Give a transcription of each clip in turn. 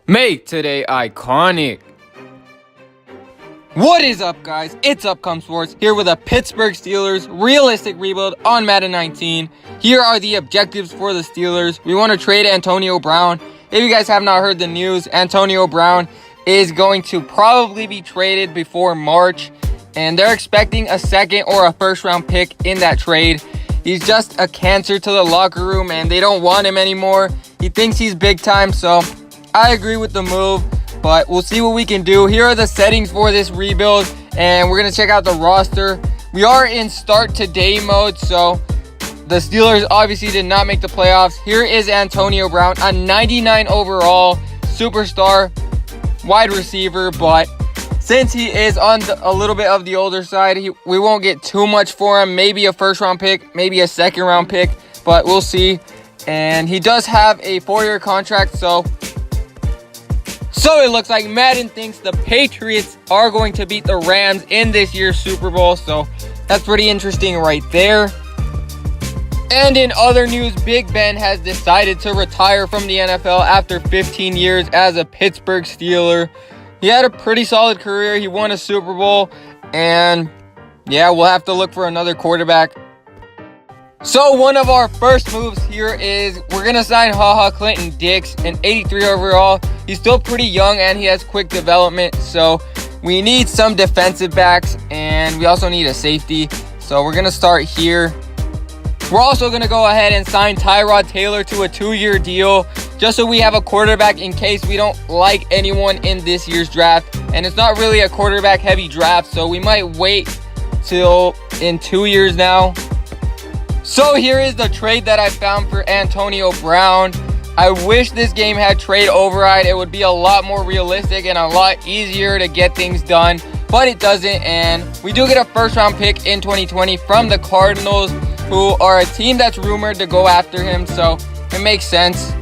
Make today iconic. What is up, guys? It's Upcome Sports here with a Pittsburgh Steelers realistic rebuild on Madden 19. Here are the objectives for the Steelers. We want to trade Antonio Brown. If you guys have not heard the news, Antonio Brown is going to probably be traded before March, and they're expecting a second or a first round pick in that trade. He's just a cancer to the locker room, and they don't want him anymore. He thinks he's big time, so I agree with the move, but we'll see what we can do. Here are the settings for this rebuild, and we're going to check out the roster. We are in start today mode, so the Steelers obviously did not make the playoffs. Here is Antonio Brown, a 99 overall superstar wide receiver, but since he is on a little bit of the older side, we won't get too much for him. Maybe a first round pick, maybe a second round pick, but we'll see. And he does have a 4-year contract, so it looks like Madden thinks the Patriots are going to beat the Rams in this year's Super Bowl. So that's pretty interesting right there. And in other news, Big Ben has decided to retire from the NFL after 15 years as a Pittsburgh Steeler. He had a pretty solid career. He won a Super Bowl. And yeah, we'll have to look for another quarterback. So one of our first moves here is we're going to sign Clinton-Dix, an 83 overall. He's still pretty young and he has quick development. So we need some defensive backs and we also need a safety. So we're going to start here. We're also going to go ahead and sign Tyrod Taylor to a 2-year deal just so we have a quarterback in case we don't like anyone in this year's draft. And it's not really a quarterback heavy draft, so we might wait till in 2 years now. So here is the trade that I found for Antonio Brown. I wish this game had trade override. It would be a lot more realistic and a lot easier to get things done, but it doesn't. And we do get a first round pick in 2020 from the Cardinals, who are a team that's rumored to go after him, so it makes sense.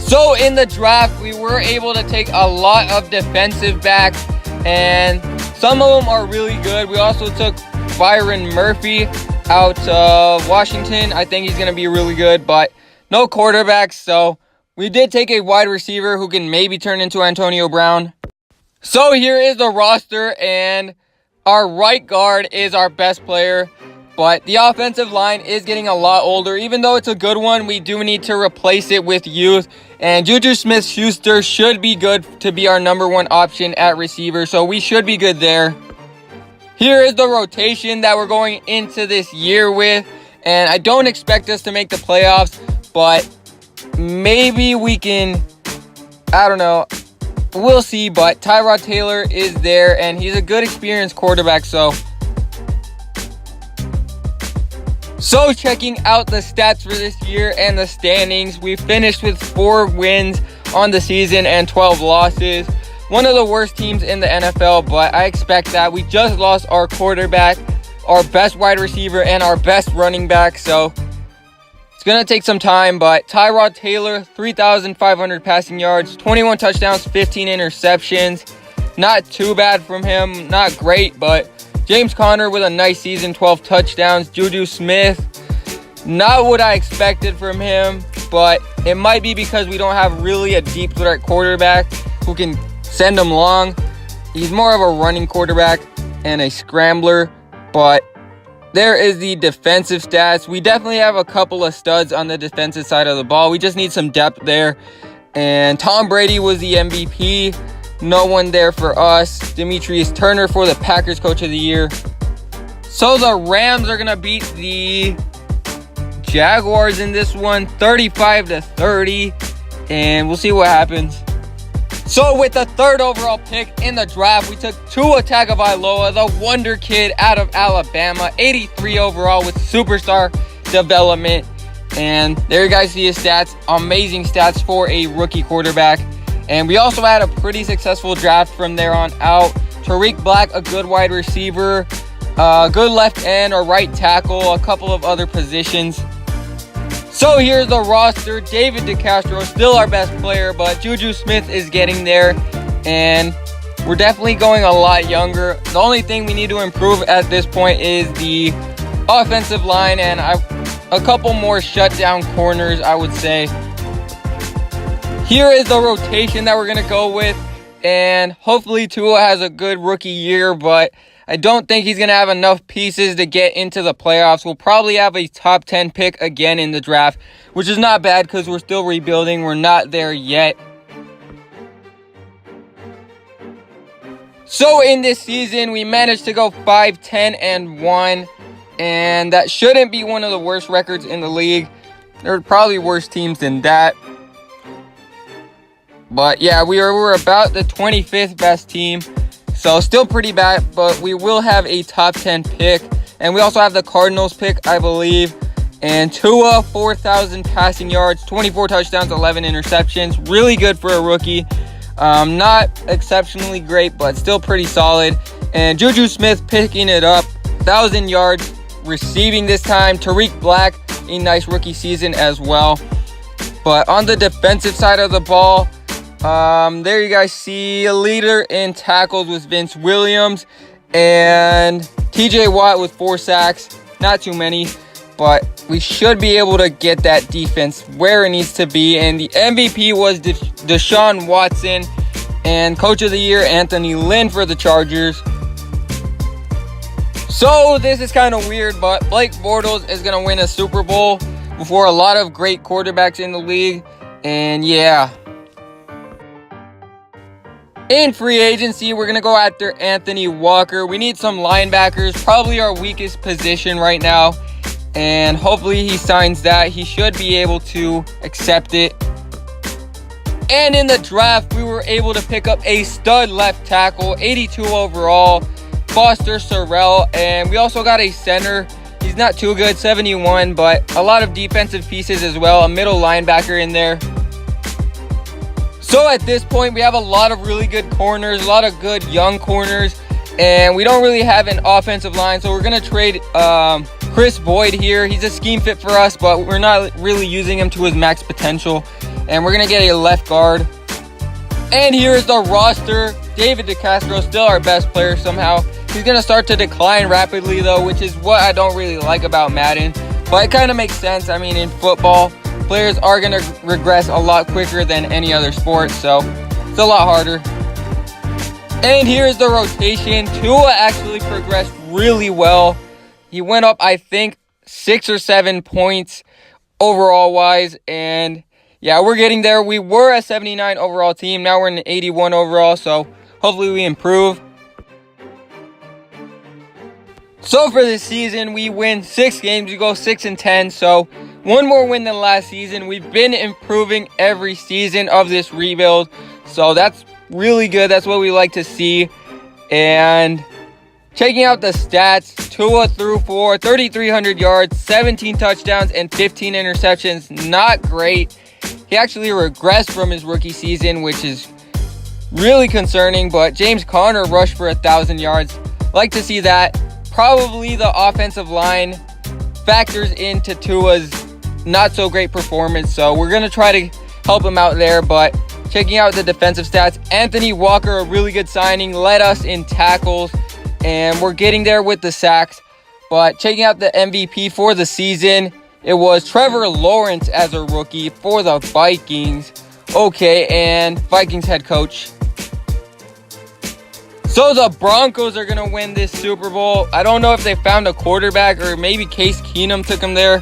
So in the draft, we were able to take a lot of defensive backs, and some of them are really good. We also took Byron Murphy out of Washington. I think he's going to be really good, but no quarterbacks. So we did take a wide receiver who can maybe turn into Antonio Brown. So here is the roster, and our right guard is our best player, but the offensive line is getting a lot older. Even though it's a good one, we do need to replace it with youth, and Juju Smith-Schuster should be good to be our number one option at receiver, so we should be good there. Here is the rotation that we're going into this year with, and I don't expect us to make the playoffs, but maybe we can, I don't know, we'll see. But Tyrod Taylor is there, and he's a good experienced quarterback. So checking out the stats for this year and the standings, we finished with 4 wins on the season and 12 losses. One of the worst teams in the NFL, but I expect that. We just lost our quarterback, our best wide receiver, and our best running back, so it's going to take some time. But Tyrod Taylor, 3,500 passing yards, 21 touchdowns, 15 interceptions. Not too bad from him, not great, but James Conner with a nice season, 12 touchdowns. Juju Smith, not what I expected from him, but it might be because we don't have really a deep threat quarterback who can send him long. He's more of a running quarterback and a scrambler, but there is the defensive stats. We definitely have a couple of studs on the defensive side of the ball. We just need some depth there. And Tom Brady was the MVP. No one there for us. Demetrius Turner for the Packers Coach of the Year. So the Rams are going to beat the Jaguars in this one, 35-30. And we'll see what happens. So with the 3rd overall pick in the draft, we took Tua Tagovailoa, the wonder kid out of Alabama, 83 overall with superstar development. And there you guys see his stats, amazing stats for a rookie quarterback. And we also had a pretty successful draft from there on out. Tariq Black, a good wide receiver, good left end or right tackle, a couple of other positions. So here's the roster. David DeCastro, still our best player, but Juju Smith is getting there, and we're definitely going a lot younger. The only thing we need to improve at this point is the offensive line and a couple more shutdown corners, I would say. Here is the rotation that we're going to go with. And hopefully Tua has a good rookie year, but I don't think he's going to have enough pieces to get into the playoffs. We'll probably have a top 10 pick again in the draft, which is not bad because we're still rebuilding. We're not there yet. So in this season, we managed to go 5-10-1, and that shouldn't be one of the worst records in the league. There are probably worse teams than that. But yeah, we're about the 25th best team. So still pretty bad, but we will have a top 10 pick. And we also have the Cardinals pick, I believe. And Tua, 4,000 passing yards, 24 touchdowns, 11 interceptions. Really good for a rookie. Not exceptionally great, but still pretty solid. And Juju Smith picking it up, 1,000 yards receiving this time. Tariq Black, a nice rookie season as well. But on the defensive side of the ball, there you guys see a leader in tackles with Vince Williams and TJ Watt with 4 sacks. Not too many, but we should be able to get that defense where it needs to be. And the MVP was Deshaun Watson, and Coach of the Year Anthony Lynn for the Chargers. So this is kind of weird, but Blake Bortles is going to win a Super Bowl before a lot of great quarterbacks in the league. And yeah. In free agency, we're going to go after Anthony Walker. We need some linebackers, probably our weakest position right now. And hopefully he signs that. He should be able to accept it. And in the draft, we were able to pick up a stud left tackle, 82 overall, Foster Sorrell. And we also got a center. He's not too good, 71, but a lot of defensive pieces as well. A middle linebacker in there. So at this point, we have a lot of really good corners, a lot of good young corners, and we don't really have an offensive line. So we're going to trade Chris Boyd here. He's a scheme fit for us, but we're not really using him to his max potential. And we're going to get a left guard. And here's the roster. David DeCastro, still our best player somehow. He's going to start to decline rapidly, though, which is what I don't really like about Madden. But it kind of makes sense. I mean, in football, players are going to regress a lot quicker than any other sport, so it's a lot harder. And here's the rotation. Tua actually progressed really well. He went up, I think, 6 or 7 points overall-wise, and yeah, we're getting there. We were a 79 overall team. Now we're an 81 overall, so hopefully we improve. So for this season, we win 6 games. We go 6-10, so one more win than last season. We've been improving every season of this rebuild, so that's really good. That's what we like to see. And checking out the stats, Tua threw for 3,300 yards, 17 touchdowns, and 15 interceptions. Not great. He actually regressed from his rookie season, which is really concerning, but James Conner rushed for 1,000 yards. Like to see that. Probably the offensive line factors into Tua's not so great performance, so we're going to try to help him out there. But checking out the defensive stats, Anthony Walker, a really good signing, led us in tackles, and we're getting there with the sacks. But checking out the MVP for the season, it was Trevor Lawrence as a rookie for the Vikings. Okay, and Vikings head coach. So the Broncos are going to win this Super Bowl. I don't know if they found a quarterback or maybe Case Keenum took him there.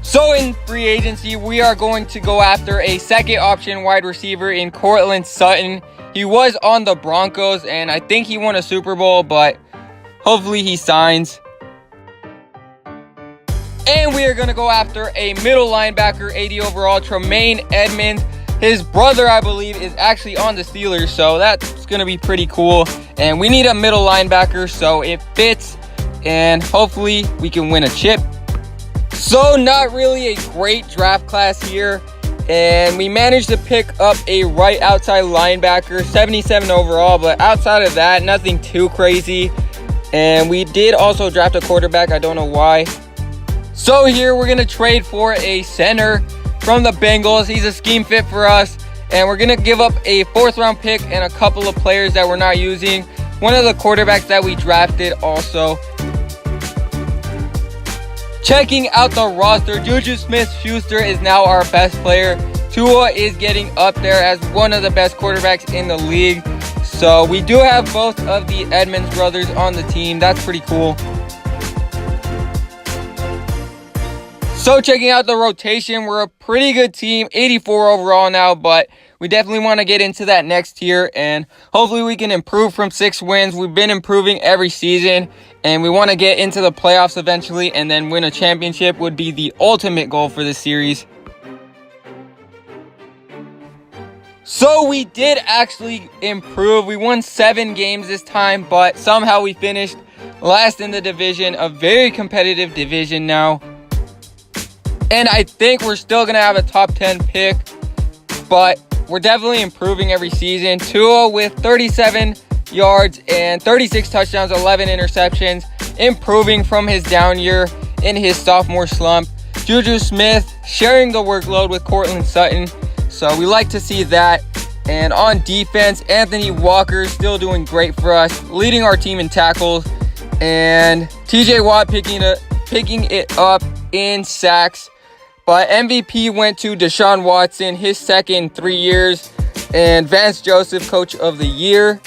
So in free agency, we are going to go after a second option wide receiver in Courtland Sutton. He was on the Broncos, and I think he won a Super Bowl, but hopefully he signs. And we are going to go after a middle linebacker, 80 overall, Tremaine Edmonds. His brother, I believe, is actually on the Steelers, so that's going to be pretty cool. And we need a middle linebacker, so it fits, and hopefully we can win a chip. So not really a great draft class here, and we managed to pick up a right outside linebacker, 77 overall, but outside of that, nothing too crazy. And we did also draft a quarterback, I don't know why. So here we're going to trade for a center from the Bengals. He's a scheme fit for us, and we're going to give up a 4th round pick and a couple of players that we're not using. One of the quarterbacks that we drafted also. Checking out the roster, Juju Smith-Schuster is now our best player. Tua is getting up there as one of the best quarterbacks in the league. So we do have both of the Edmonds brothers on the team. That's pretty cool. So checking out the rotation, we're a pretty good team, 84 overall now, but we definitely want to get into that next tier, and hopefully we can improve from 6 wins. We've been improving every season, and we want to get into the playoffs eventually, and then win a championship would be the ultimate goal for this series. So we did actually improve. We won 7 games this time, but somehow we finished last in the division, a very competitive division now. And I think we're still going to have a top 10 pick, but we're definitely improving every season. Tua with 37 yards and 36 touchdowns, 11 interceptions, improving from his down year in his sophomore slump. Juju Smith sharing the workload with Courtland Sutton, so we like to see that. And on defense, Anthony Walker still doing great for us, leading our team in tackles, and TJ Watt picking it up in sacks. But MVP went to Deshaun Watson, his second in 3 years, and Vance Joseph, Coach of the Year.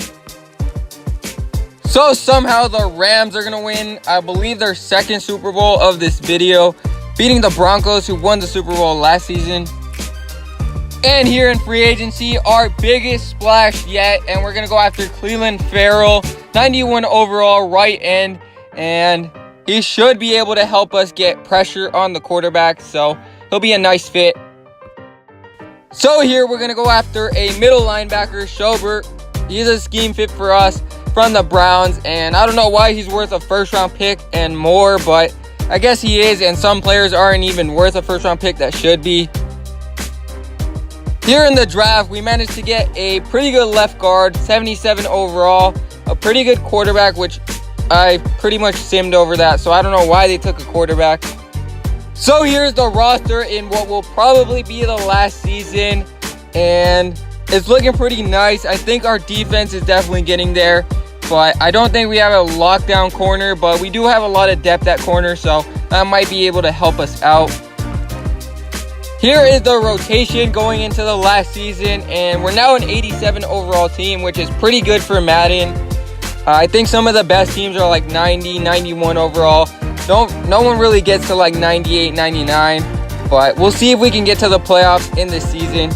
So somehow the Rams are going to win, I believe, their second Super Bowl of this video, beating the Broncos, who won the Super Bowl last season. And here in free agency, our biggest splash yet, and we're going to go after Clelin Ferrell, 91 overall right end, and he should be able to help us get pressure on the quarterback, so he'll be a nice fit. So here we're going to go after a middle linebacker, Schobert. He's a scheme fit for us from the Browns, and I don't know why he's worth a first-round pick and more, but I guess he is, and some players aren't even worth a first-round pick that should be. Here in the draft, we managed to get a pretty good left guard, 77 overall, a pretty good quarterback, which I pretty much simmed over that, so I don't know why they took a quarterback. So here's the roster in what will probably be the last season, and it's looking pretty nice. I think our defense is definitely getting there, but I don't think we have a lockdown corner, but we do have a lot of depth at corner, so that might be able to help us out. Here is the rotation going into the last season, and we're now an 87 overall team, which is pretty good for Madden. I think some of the best teams are like 90, 91 overall. No one really gets to like 98, 99, but we'll see if we can get to the playoffs in this season.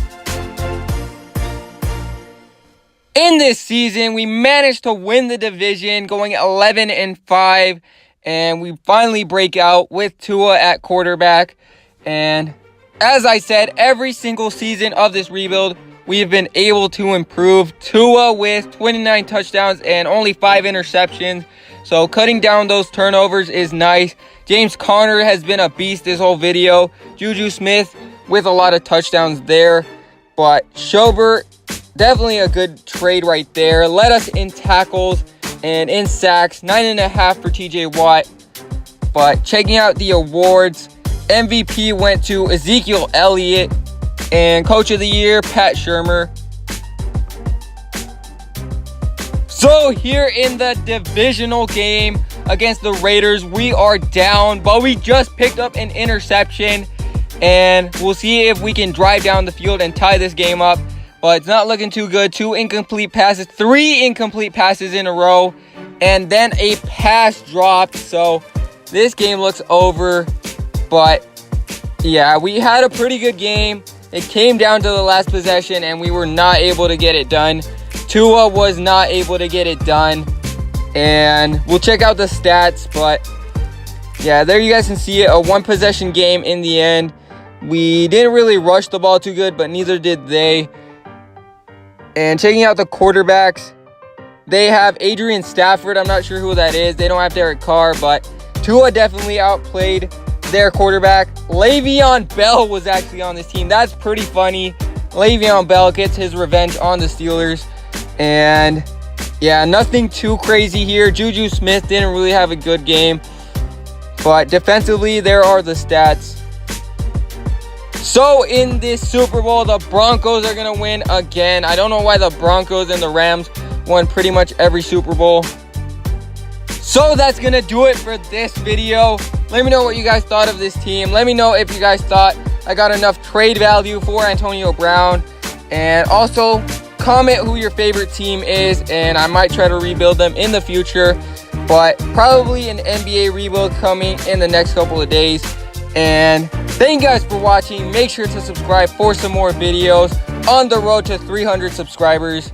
In this season, we managed to win the division, going 11-5, and we finally break out with Tua at quarterback. And as I said, every single season of this rebuild, we have been able to improve. Tua with 29 touchdowns and only 5 interceptions. So cutting down those turnovers is nice. James Conner has been a beast this whole video. Juju Smith with a lot of touchdowns there. But Schobert, definitely a good trade right there. Led us in tackles and in sacks. 9.5 for TJ Watt. But checking out the awards, MVP went to Ezekiel Elliott, and Coach of the Year, Pat Shurmur. So here in the divisional game against the Raiders, we are down, but we just picked up an interception, and we'll see if we can drive down the field and tie this game up. But it's not looking too good. 2 incomplete passes, 3 incomplete passes in a row, and then a pass dropped. So this game looks over. But yeah, we had a pretty good game. It came down to the last possession, and we were not able to get it done. Tua was not able to get it done. And we'll check out the stats, but yeah, there you guys can see it. A 1-possession game in the end. We didn't really rush the ball too good, but neither did they. And checking out the quarterbacks, they have Adrian Stafford. I'm not sure who that is. They don't have Derek Carr, but Tua definitely outplayed their quarterback. Le'Veon Bell was actually on this team. That's pretty funny. Le'Veon Bell gets his revenge on the Steelers. And yeah, nothing too crazy here. Juju Smith didn't really have a good game, but defensively, there are the stats. So in this Super Bowl, the Broncos are going to win again. I don't know why the Broncos and the Rams won pretty much every Super Bowl. So that's going to do it for this video. Let me know what you guys thought of this team. Let me know if you guys thought I got enough trade value for Antonio Brown. And also, comment who your favorite team is, and I might try to rebuild them in the future. But probably an NBA rebuild coming in the next couple of days. And thank you guys for watching. Make sure to subscribe for some more videos on the road to 300 subscribers.